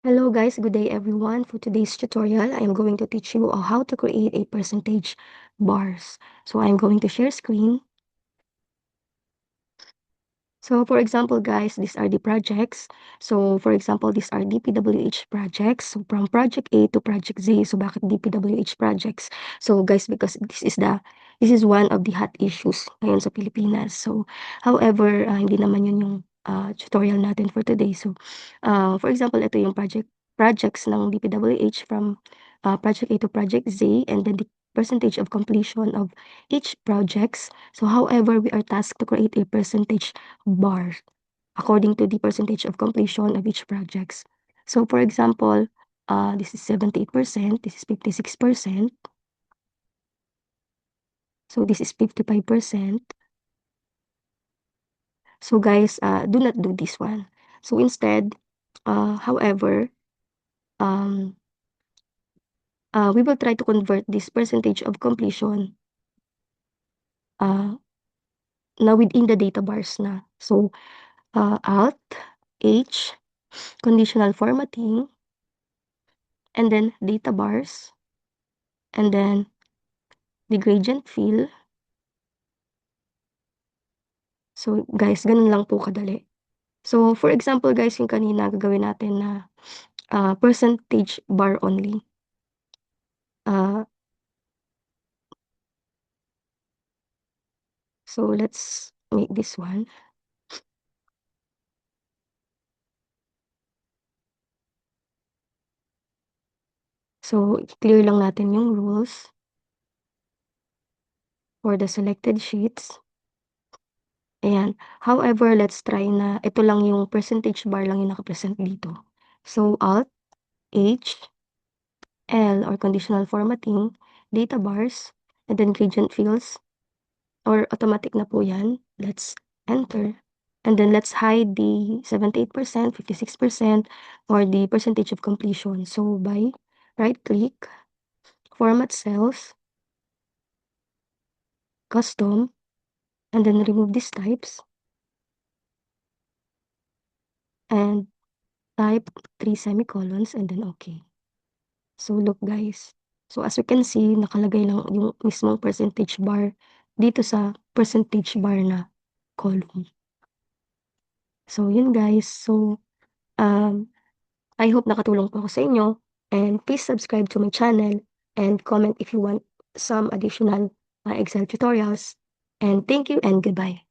Hello guys, good day everyone. For today's tutorial, I am going to teach you how to create a percentage bars. So I'm going to share screen. So for example guys, these are the projects. So for example, these are DPWH projects. So from project A to project Z. So bakit DPWH projects? So guys, because this is one of the hot issues ngayon sa Pilipinas. So however, hindi naman yun yung tutorial natin for today. So for example, ito yung projects ng DPWH from project A to project Z, and then the percentage of completion of each projects. So however, we are tasked to create a percentage bar according to the percentage of completion of each projects. So for example, this is 78%, this is 56%, so this is 55%. So guys, do not do this one. So instead, however, um, we will try to convert this percentage of completion uh, na within the data bars na. So, Alt, H, conditional formatting, and then data bars, and then the gradient fill. So guys, ganun lang po kadali. So for example guys, yung kanina gagawin natin na percentage bar only. So let's make this one. So clear lang natin yung rules for the selected sheets. Ayan. However, let's try na ito lang yung percentage bar lang yung nakapresent dito. So Alt, H, L or conditional formatting, data bars, and then gradient fields, or automatic na po yan. Let's enter. And then let's hide the 78%, 56%, or the percentage of completion. So by right-click, format cells, custom, and then remove these types, and type 3 semicolons, and then okay. So look guys. So as you can see, nakalagay lang yung mismong percentage bar dito sa percentage bar na column. So yun guys. So I hope nakatulong po ako sa inyo, and please subscribe to my channel and comment if you want some additional Excel tutorials. And thank you and goodbye.